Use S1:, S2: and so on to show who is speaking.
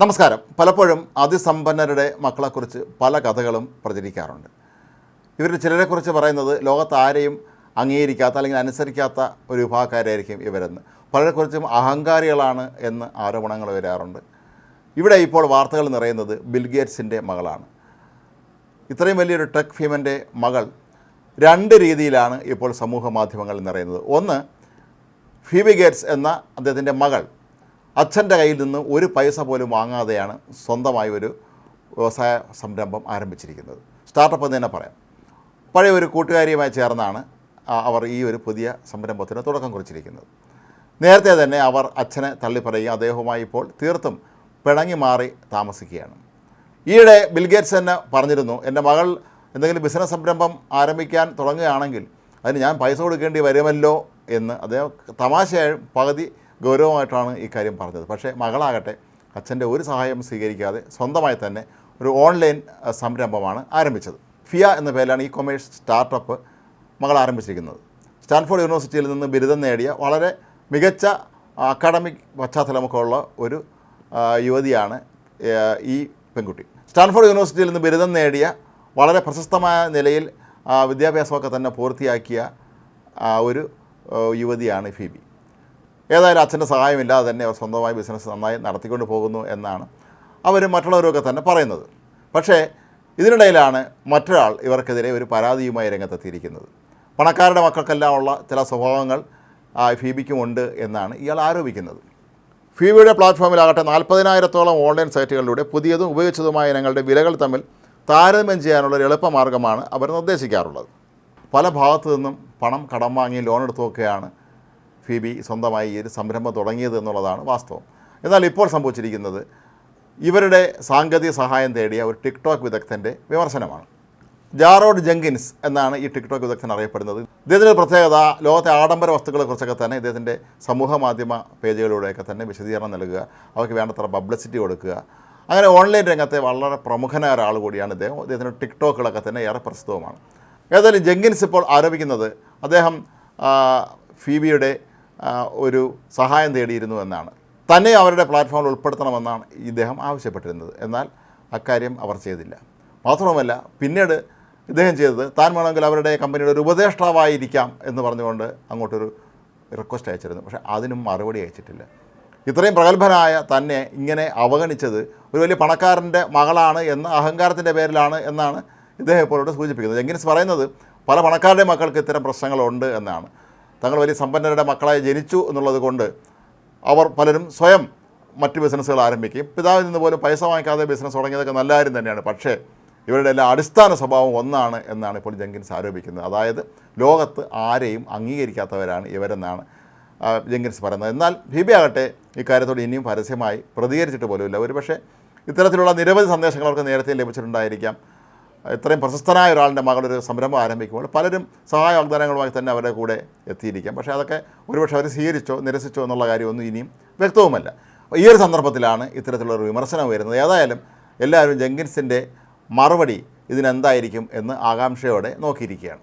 S1: നമസ്കാരം. പലപ്പോഴും അതിസമ്പന്നരുടെ മക്കളെക്കുറിച്ച് പല കഥകളും പ്രചരിക്കാറുണ്ട്. ഇവരിൽ ചിലരെക്കുറിച്ച് പറയുന്നത് ലോകത്ത് ആരെയും അംഗീകരിക്കാത്ത അല്ലെങ്കിൽ അനുസരിക്കാത്ത ഒരു വിഭാഗക്കാരായിരിക്കും ഇവരെന്ന്. പലരെക്കുറിച്ചും അഹങ്കാരികളാണ് എന്ന് ആരോപണങ്ങൾ വരാറുണ്ട്. ഇവിടെ ഇപ്പോൾ വാർത്തകൾ നിറയുന്നത് ബിൽഗേറ്റ്സിൻ്റെ മകളാണ്. ഇത്രയും വലിയൊരു ടെക് ഫീമൻ്റെ മകൾ രണ്ട് രീതിയിലാണ് ഇപ്പോൾ സമൂഹ മാധ്യമങ്ങളിൽ നിറയുന്നത്. ഒന്ന്, ഫീബി ഗേറ്റ്സ് എന്ന അദ്ദേഹത്തിൻ്റെ മകൾ അച്ഛൻ്റെ കയ്യിൽ നിന്ന് ഒരു പൈസ പോലും വാങ്ങാതെയാണ് സ്വന്തമായി ഒരു വ്യവസായ സംരംഭം ആരംഭിച്ചിരിക്കുന്നത്. സ്റ്റാർട്ടപ്പ് എന്ന് തന്നെ പറയാം. പഴയ ഒരു കൂട്ടുകാരിയുമായി ചേർന്നാണ് അവർ ഈ ഒരു പുതിയ സംരംഭത്തിന് തുടക്കം കുറിച്ചിരിക്കുന്നത്. നേരത്തെ തന്നെ അവർ അച്ഛനെ തള്ളിപ്പറയുകയും അദ്ദേഹവുമായി ഇപ്പോൾ തീർത്തും പിണങ്ങി മാറി താമസിക്കുകയാണ്. ഈയിടെ ബിൽഗേറ്റ്സ് തന്നെ പറഞ്ഞിരുന്നു, എൻ്റെ മകൾ എന്തെങ്കിലും ബിസിനസ് സംരംഭം ആരംഭിക്കാൻ തുടങ്ങുകയാണെങ്കിൽ അതിന് ഞാൻ പൈസ കൊടുക്കേണ്ടി വരുമല്ലോ എന്ന്. അദ്ദേഹം തമാശയായും പകുതി ഗൗരവമായിട്ടാണ് ഇക്കാര്യം പറഞ്ഞത്. പക്ഷേ മകളാകട്ടെ അച്ഛൻ്റെ ഒരു സഹായം സ്വീകരിക്കാതെ സ്വന്തമായി തന്നെ ഒരു ഓൺലൈൻ സംരംഭമാണ് ആരംഭിച്ചത്. ഫിയ എന്ന പേരിലാണ് ഈ കൊമേഴ്സ് സ്റ്റാർട്ടപ്പ് മകൾ ആരംഭിച്ചിരിക്കുന്നത്. സ്റ്റാൻഫോർഡ് യൂണിവേഴ്സിറ്റിയിൽ നിന്ന് ബിരുദം നേടിയ വളരെ മികച്ച അക്കാഡമിക് പശ്ചാത്തലമൊക്കെ ഉള്ള ഒരു യുവതിയാണ് ഈ പെൺകുട്ടി. സ്റ്റാൻഫോർഡ് യൂണിവേഴ്സിറ്റിയിൽ നിന്ന് ബിരുദം നേടിയ വളരെ പ്രശസ്തമായ നിലയിൽ വിദ്യാഭ്യാസമൊക്കെ തന്നെ പൂർത്തിയാക്കിയ ഒരു യുവതിയാണ് ഫീബി. ഏതായാലും അച്ഛൻ്റെ സഹായമില്ലാതെ തന്നെ അവർ സ്വന്തമായി ബിസിനസ് നന്നായി നടത്തിക്കൊണ്ട് പോകുന്നു എന്നാണ് അവരും മറ്റുള്ളവരൊക്കെ തന്നെ പറയുന്നത്. പക്ഷേ ഇതിനിടയിലാണ് മറ്റൊരാൾ ഇവർക്കെതിരെ ഒരു പരാതിയുമായി രംഗത്തെത്തിയിരിക്കുന്നത്. പണക്കാരുടെ മക്കൾക്കെല്ലാം ഉള്ള ചില സ്വഭാവങ്ങൾ ഫീബിക്കുമുണ്ട് എന്നാണ് ഇയാൾ ആരോപിക്കുന്നത്. ഫീബിയുടെ പ്ലാറ്റ്ഫോമിലാകട്ടെ 40,000-ഓളം ഓൺലൈൻ സൈറ്റുകളിലൂടെ പുതിയതും ഉപയോഗിച്ചതുമായ ഇനങ്ങളുടെ വിലകൾ തമ്മിൽ താരതമ്യം ചെയ്യാനുള്ളൊരു എളുപ്പമാർഗ്ഗമാണ് അവർ നിർദ്ദേശിക്കാറുള്ളത്. പല ഭാഗത്തു നിന്നും പണം കടം വാങ്ങി ലോൺ എടുത്തുമൊക്കെയാണ് ഫീബി സ്വന്തമായി ഈ ഒരു സംരംഭം തുടങ്ങിയത് എന്നുള്ളതാണ് വാസ്തവം. എന്നാൽ ഇപ്പോൾ സംഭവിച്ചിരിക്കുന്നത് ഇവരുടെ സാങ്കേതിക സഹായം തേടിയ ഒരു ടിക്ടോക്ക് വിദഗ്ധൻ്റെ വിമർശനമാണ്. ജാറോഡ് ജെങ്കിൻസ് എന്നാണ് ഈ ടിക്ടോക്ക് വിദഗ്ധൻ അറിയപ്പെടുന്നത്. ഇദ്ദേഹത്തിൻ്റെ പ്രത്യേകത ലോകത്തെ ആഡംബര വസ്തുക്കളെക്കുറിച്ചൊക്കെ തന്നെ ഇദ്ദേഹത്തിൻ്റെ സമൂഹ മാധ്യമ പേജുകളിലൂടെയൊക്കെ തന്നെ വിശദീകരണം നൽകുക, അവർക്ക് വേണ്ടത്ര പബ്ലിസിറ്റി കൊടുക്കുക. അങ്ങനെ ഓൺലൈൻ രംഗത്തെ വളരെ പ്രമുഖനായ ഒരാൾ കൂടിയാണ് ഇദ്ദേഹം. ഇദ്ദേഹത്തിൻ്റെ ടിക്ടോക്കുകളൊക്കെ തന്നെ ഏറെ പ്രസിദ്ധവുമാണ്. ഏതായാലും ജെങ്കിൻസ് ഇപ്പോൾ ആരോപിക്കുന്നത് അദ്ദേഹം ഫീബിയുടെ ഒരു സഹായം തേടിയിരുന്നു എന്നാണ്. തന്നെ അവരുടെ പ്ലാറ്റ്ഫോമിൽ ഉൾപ്പെടുത്തണമെന്നാണ് ഇദ്ദേഹം ആവശ്യപ്പെട്ടിരുന്നത്. എന്നാൽ അക്കാര്യം അവർ ചെയ്തില്ല. മാത്രവുമല്ല, പിന്നീട് ഇദ്ദേഹം ചെയ്തത് താൻ വേണമെങ്കിൽ അവരുടെ കമ്പനിയുടെ ഒരു ഉപദേഷ്ടാവായിരിക്കാം എന്ന് പറഞ്ഞുകൊണ്ട് അങ്ങോട്ടൊരു റിക്വസ്റ്റ് അയച്ചിരുന്നു. പക്ഷേ അതിനും മറുപടി അയച്ചിട്ടില്ല. ഇത്രയും പ്രഗത്ഭനായ തന്നെ ഇങ്ങനെ അവഗണിച്ചത് ഒരു വലിയ പണക്കാരൻ്റെ മകളാണ് എന്ന അഹങ്കാരത്തിൻ്റെ പേരിലാണ് എന്നാണ് ഇദ്ദേഹം ഇപ്പോൾ ഇവിടെ സൂചിപ്പിക്കുന്നത്. ജെങ്കിൻസ് പറയുന്നത് പല പണക്കാരുടെ മക്കൾക്ക് ഇത്തരം പ്രശ്നങ്ങളുണ്ട് എന്നാണ്. തങ്ങൾ വലിയ സമ്പന്നരുടെ മക്കളായി ജനിച്ചു എന്നുള്ളത് കൊണ്ട് അവർ പലരും സ്വയം മറ്റ് ബിസിനസ്സുകൾ ആരംഭിക്കുകയും പിതാവിൽ നിന്ന് പോലും പൈസ വാങ്ങിക്കാതെ ബിസിനസ് തുടങ്ങിയതൊക്കെ നല്ല കാര്യം തന്നെയാണ്. പക്ഷേ ഇവരുടെ എല്ലാ അടിസ്ഥാന സ്വഭാവം ഒന്നാണ് എന്നാണ് ഇപ്പോൾ ജെങ്കിൻസ് ആരോപിക്കുന്നത്. അതായത് ലോകത്ത് ആരെയും അംഗീകരിക്കാത്തവരാണ് ഇവരെന്നാണ് ജെങ്കിൻസ് പറയുന്നത്. എന്നാൽ ഫീബി ആകട്ടെ ഇക്കാര്യത്തോട് ഇനിയും പരസ്യമായി പ്രതികരിച്ചിട്ട് പോലുമില്ല. ഒരുപക്ഷെ ഇത്തരത്തിലുള്ള നിരവധി സന്ദേശങ്ങൾ അവർക്ക് നേരത്തെ ലഭിച്ചിട്ടുണ്ടായിരിക്കാം. ഇത്രയും പ്രശസ്തനായ ഒരാളുടെ മകളൊരു സംരംഭം ആരംഭിക്കുമ്പോൾ പലരും സഹായ വാഗ്ദാനങ്ങളുമായി തന്നെ അവരുടെ കൂടെ എത്തിയിരിക്കാം. പക്ഷേ അതൊക്കെ ഒരുപക്ഷെ അവർ സ്വീകരിച്ചോ നിരസിച്ചോ എന്നുള്ള കാര്യമൊന്നും ഇനിയും വ്യക്തവുമല്ല. ഈ ഒരു സന്ദർഭത്തിലാണ് ഇത്തരത്തിലുള്ളൊരു വിമർശനം വരുന്നത്. ഏതായാലും എല്ലാവരും ജെങ്കിൻസിൻ്റെ മറുപടി ഇതിനെന്തായിരിക്കും എന്ന് ആകാംക്ഷയോടെ നോക്കിയിരിക്കുകയാണ്.